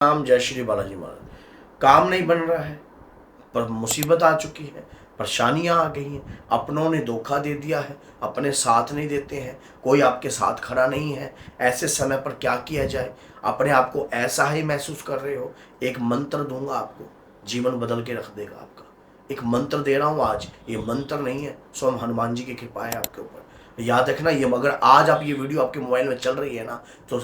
राम जय श्री बालाजी महाराज। काम नहीं बन रहा है, पर मुसीबत आ चुकी है, परेशानियां आ गई हैं, अपनों ने धोखा दे दिया है, अपने साथ नहीं देते हैं, कोई आपके साथ खड़ा नहीं है। ऐसे समय पर क्या किया जाए? अपने आप को ऐसा ही महसूस कर रहे हो? एक मंत्र दूंगा आपको, जीवन बदल के रख देगा आपका। एक मंत्र दे रहा हूँ आज, ये मंत्र नहीं है, स्वयं हनुमान जी की कृपा है आपके ऊपर। याद रखना, ये अगर आज आप ये वीडियो आपके मोबाइल में चल रही है ना, तो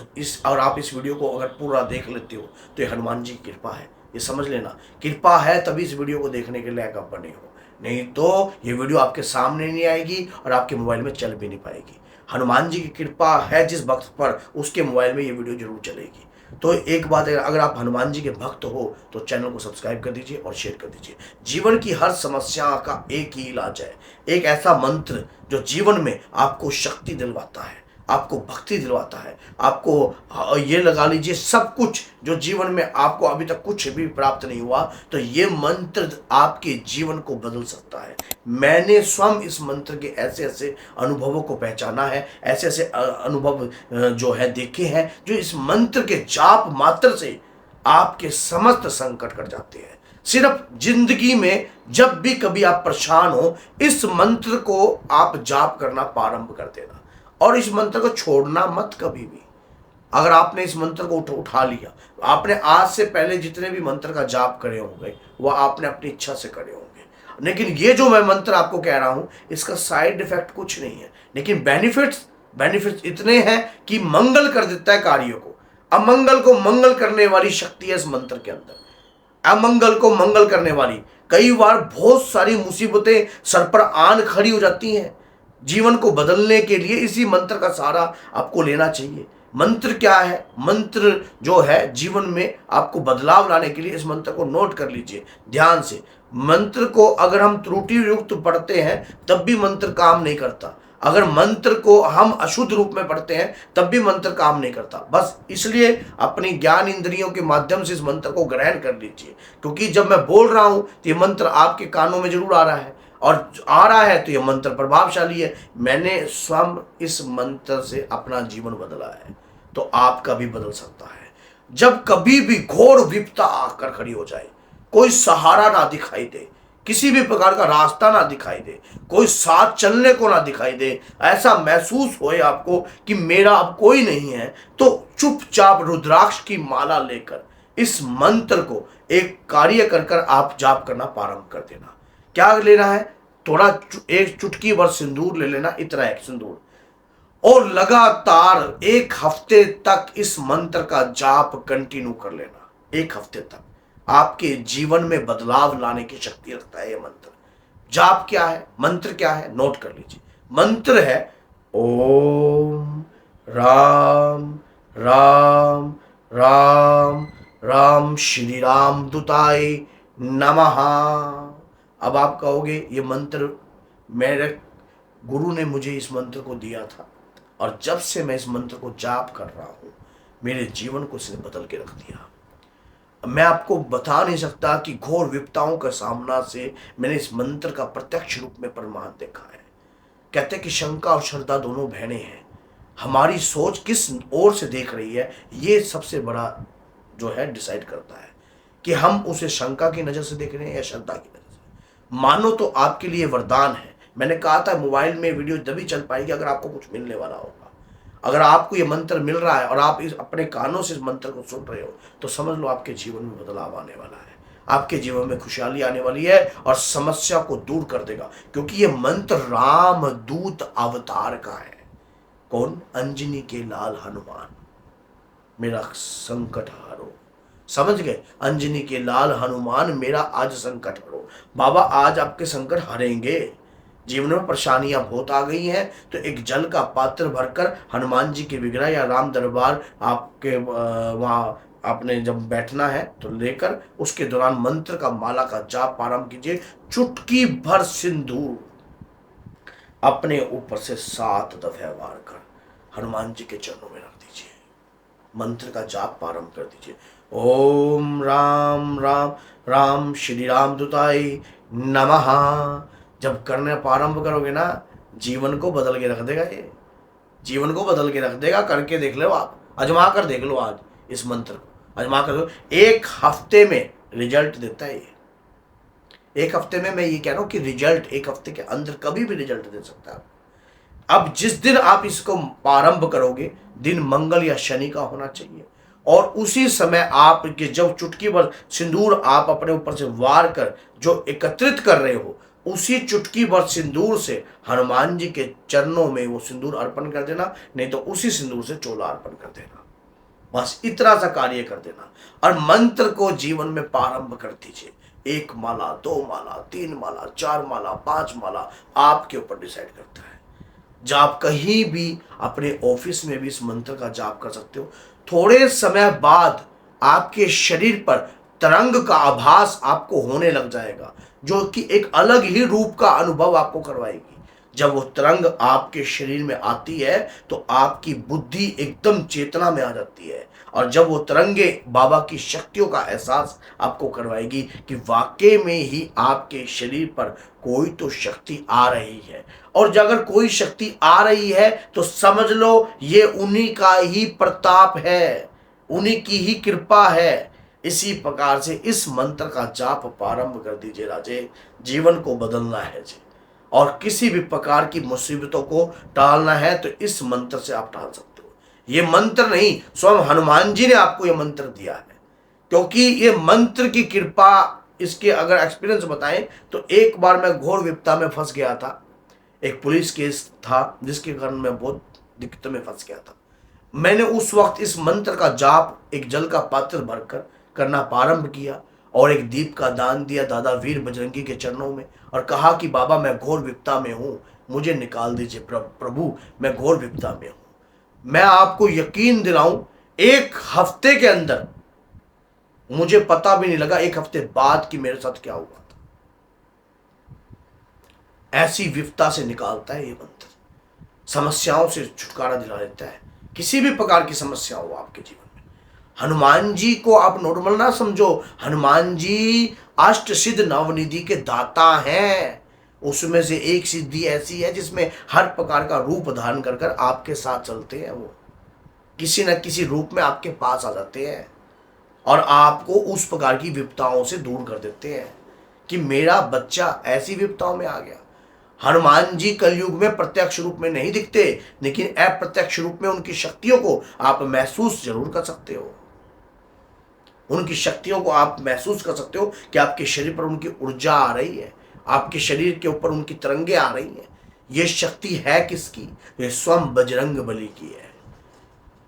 आप इस वीडियो को अगर पूरा देख लेते हो तो ये हनुमान जी की कृपा है। ये समझ लेना, कृपा है तभी इस वीडियो को देखने के लायक आप बने हो, नहीं तो ये वीडियो आपके सामने नहीं आएगी और आपके मोबाइल में चल भी नहीं पाएगी। हनुमान जी की कृपा है जिस भक्त पर, उसके मोबाइल में ये वीडियो जरूर चलेगी। तो एक बात है, अगर आप हनुमान जी के भक्त हो तो चैनल को सब्सक्राइब कर दीजिए और शेयर कर दीजिए। जीवन की हर समस्या का एक ही इलाज है, एक ऐसा मंत्र जो जीवन में आपको शक्ति दिलवाता है, आपको भक्ति दिलवाता है, आपको ये लगा लीजिए सब कुछ जो जीवन में आपको अभी तक कुछ भी प्राप्त नहीं हुआ, तो ये मंत्र आपके जीवन को बदल सकता है। मैंने स्वयं इस मंत्र के ऐसे ऐसे अनुभवों को पहचाना है, ऐसे ऐसे अनुभव जो है देखे हैं, जो इस मंत्र के जाप मात्र से आपके समस्त संकट कट जाते हैं। सिर्फ जिंदगी में जब भी कभी आप परेशान हो, इस मंत्र को आप जाप करना प्रारंभ कर देना और इस मंत्र को छोड़ना मत कभी भी। अगर आपने इस मंत्र को उठा लिया, आपने आज से पहले जितने भी मंत्र का जाप करे होंगे वह आपने अपनी इच्छा से करे होंगे, लेकिन ये जो मैं मंत्र आपको कह रहा हूं इसका साइड इफेक्ट कुछ नहीं है, लेकिन बेनिफिट्स इतने हैं कि मंगल कर देता है कार्यों को। अमंगल को मंगल करने वाली शक्ति है इस मंत्र के अंदर, अमंगल को मंगल करने वाली। कई बार बहुत सारी मुसीबतें सर पर आन खड़ी हो जाती हैं, जीवन को बदलने के लिए इसी मंत्र का सहारा आपको लेना चाहिए। मंत्र क्या है? मंत्र जो है जीवन में आपको बदलाव लाने के लिए, इस मंत्र को नोट कर लीजिए ध्यान से। मंत्र को अगर हम त्रुटि युक्त पढ़ते हैं तब भी मंत्र काम नहीं करता, अगर मंत्र को हम अशुद्ध रूप में पढ़ते हैं तब भी मंत्र काम नहीं करता। बस इसलिए अपनी ज्ञान इंद्रियों के माध्यम से इस मंत्र को ग्रहण कर लीजिए, क्योंकि जब मैं बोल रहा हूं तो ये मंत्र आपके कानों में जरूर आ रहा है, और आ रहा है तो यह मंत्र प्रभावशाली है। मैंने स्वयं इस मंत्र से अपना जीवन बदला है, तो आपका भी बदल सकता है। जब कभी भी घोर विपदा आकर खड़ी हो जाए, कोई सहारा ना दिखाई दे, किसी भी प्रकार का रास्ता ना दिखाई दे, कोई साथ चलने को ना दिखाई दे, ऐसा महसूस होए आपको कि मेरा अब कोई नहीं है, तो चुपचाप रुद्राक्ष की माला लेकर इस मंत्र को एक कार्य कर कर आप जाप करना प्रारंभ कर देना। क्या लेना है? थोड़ा एक चुटकी भर सिंदूर ले लेना, इतना एक सिंदूर, और लगातार एक हफ्ते तक इस मंत्र का जाप कंटिन्यू कर लेना। एक हफ्ते तक आपके जीवन में बदलाव लाने की शक्ति रखता है ये मंत्र। जाप क्या है, मंत्र क्या है, नोट कर लीजिए। मंत्र है ओम राम राम राम राम श्री राम दूताय नमः। अब आप कहोगे ये मंत्र मेरे गुरु ने मुझे इस मंत्र को दिया था, और जब से मैं इस मंत्र को जाप कर रहा हूं मेरे जीवन को इसने बदल के रख दिया। मैं आपको बता नहीं सकता कि घोर विपदाओं का सामना से मैंने इस मंत्र का प्रत्यक्ष रूप में प्रमाण देखा है। कहते हैं कि शंका और श्रद्धा दोनों बहनें हैं। हमारी सोच किस ओर से देख रही है, ये सबसे बड़ा जो है डिसाइड करता है कि हम उसे शंका की नजर से देख रहे हैं या श्रद्धा की नजर से। मानो तो आपके लिए वरदान है। मैंने कहा था मोबाइल में वीडियो तभी चल पाएगी अगर आपको कुछ मिलने वाला होगा। अगर आपको ये मंत्र मिल रहा है और आप इस अपने कानों से इस मंत्र को सुन रहे हो, तो समझ लो आपके जीवन में बदलाव आने वाला है, आपके जीवन में खुशहाली आने वाली है और समस्या को दूर कर देगा, क्योंकि ये मंत्र राम दूत अवतार का है। कौन? अंजनी के लाल हनुमान, मेरा संकट हरो। समझ गए? अंजनी के लाल हनुमान मेरा आज संकट हरो। बाबा आज आपके संकट हरेंगे। जीवन में परेशानियां बहुत आ गई हैं, तो एक जल का पात्र भरकर हनुमान जी के विग्रह या राम दरबार आपके वहां आपने जब बैठना है तो लेकर उसके दौरान मंत्र का माला का जाप प्रारंभ कीजिए। चुटकी भर सिंदूर अपने ऊपर से 7 दफे वार कर हनुमान जी के चरणों में रख दीजिए। मंत्र का जाप प्रारंभ कर दीजिए। ओम राम राम राम श्री राम दूताय नमः। जब करने प्रारंभ करोगे ना, जीवन को बदल के रख देगा। ये जीवन को बदल के रख देगा। करके देख लो, आप आजमा कर देख लो आज इस मंत्र को। आजमा कर दो, 1 हफ्ते में रिजल्ट देता है ये। 1 हफ्ते में, मैं ये कह रहा हूं कि रिजल्ट 1 हफ्ते के अंदर कभी भी रिजल्ट दे सकता है। अब जिस दिन आप इसको प्रारंभ करोगे, दिन मंगल या शनि का होना चाहिए, और उसी समय आपके जब चुटकी भर सिंदूर आप अपने ऊपर से वार कर जो एकत्रित कर रहे हो, उसी चुटकी भर सिंदूर से हनुमान जी के चरणों में वो सिंदूर अर्पण कर देना, नहीं तो उसी सिंदूर से चोला अर्पण कर देना। बस इतना सा कार्य कर देना और मंत्र को जीवन में प्रारंभ कर दीजिए। 1 माला, 2 माला, 3 माला, 4 माला, 5 माला, आपके ऊपर डिसाइड करता है। जाप कहीं भी, अपने ऑफिस में भी इस मंत्र का जाप कर सकते हो। थोड़े समय बाद आपके शरीर पर तरंग का आभास आपको होने लग जाएगा, जो कि एक अलग ही रूप का अनुभव आपको करवाएगी। जब वो तरंग आपके शरीर में आती है तो आपकी बुद्धि एकदम चेतना में आ जाती है, और जब वो तरंगे बाबा की शक्तियों का एहसास आपको करवाएगी कि वाकई में ही आपके शरीर पर कोई तो शक्ति आ रही है, और जब अगर कोई शक्ति आ रही है तो समझ लो ये उन्हीं का ही प्रताप है, उन्हीं की ही कृपा है। इसी प्रकार से इस मंत्र का जाप प्रारंभ कर दीजिए राजे, जीवन को बदलना है जी, और किसी भी प्रकार की मुसीबतों को टालना है तो इस मंत्र से आप टाल सकते हो। ये मंत्र नहीं, स्वयं हनुमान जी ने आपको ये मंत्र दिया है, क्योंकि ये मंत्र की कृपा। इसके अगर एक्सपीरियंस बताएं तो एक बार मैं घोर विपदा में फंस गया था। एक पुलिस केस था जिसके कारण मैं बहुत दिक्कत में फंस गया था। मैंने उस वक्त इस मंत्र का जाप एक जल का पात्र भरकर करना प्रारंभ किया और एक दीप का दान दिया दादा वीर बजरंगी के चरणों में, और कहा कि बाबा मैं घोर विपदा में हूं, मुझे निकाल दीजिए प्रभु, मैं घोर विपदा में हूं। मैं आपको यकीन दिलाऊं, 1 हफ्ते के अंदर मुझे पता भी नहीं लगा 1 हफ्ते बाद कि मेरे साथ क्या हुआ था। ऐसी विपदा से निकालता है ये मंत्र, समस्याओं से छुटकारा दिला देता है। किसी भी प्रकार की समस्या हो आपके जीवन में, हनुमान जी को आप नॉर्मल ना समझो। हनुमान जी अष्ट सिद्ध नवनिधि के दाता हैं। उसमें से एक सिद्धि ऐसी है जिसमें हर प्रकार का रूप धारण कर कर आपके साथ चलते हैं। वो किसी न किसी रूप में आपके पास आ जाते हैं और आपको उस प्रकार की विपदाओं से दूर कर देते हैं कि मेरा बच्चा ऐसी विपदाओं में आ गया। हनुमान जी कलयुग में प्रत्यक्ष रूप में नहीं दिखते, लेकिन अप्रत्यक्ष रूप में उनकी शक्तियों को आप महसूस जरूर कर सकते हो। उनकी शक्तियों को आप महसूस कर सकते हो कि आपके शरीर पर उनकी ऊर्जा आ रही है, आपके शरीर के ऊपर उनकी तरंगे आ रही हैं। ये शक्ति है किसकी? ये स्वयं बजरंग बली की है,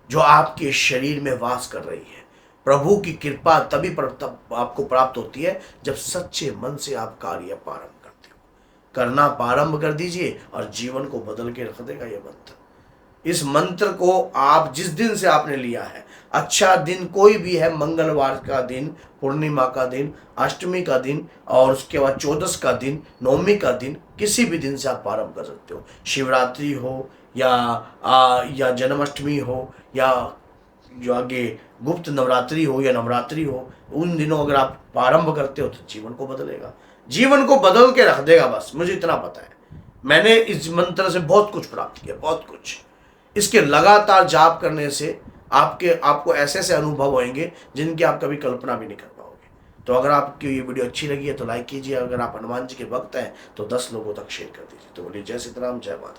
जो आपके शरीर में वास कर रही है। प्रभु की कृपा तभी आपको प्राप्त होती है जब सच्चे मन से आप कार्य प्रारंभ करते हो। करना प्रारंभ कर दीजिए और जीवन को बदल के रख देगा ये मंत्र। इस मंत्र को आप जिस दिन से आपने लिया है, अच्छा दिन कोई भी है, मंगलवार का दिन, पूर्णिमा का दिन, अष्टमी का दिन, और उसके बाद 14 का दिन, नवमी का दिन, किसी भी दिन से आप प्रारंभ कर सकते हो। शिवरात्रि हो या जन्माष्टमी हो, या जो आगे गुप्त नवरात्रि हो या नवरात्रि हो, उन दिनों अगर आप प्रारंभ करते हो तो जीवन को बदलेगा, जीवन को बदल के रख देगा। बस मुझे इतना पता है, मैंने इस मंत्र से बहुत कुछ प्राप्त किया, बहुत कुछ। इसके लगातार जाप करने से आपको ऐसे ऐसे अनुभव होंगे जिनकी आप कभी कल्पना भी नहीं कर पाओगे। तो अगर आपकी ये वीडियो अच्छी लगी है तो लाइक कीजिए, अगर आप हनुमान जी के भक्त हैं तो 10 लोगों तक शेयर कर दीजिए। तो बोलिए जय सीताराम, जय माता।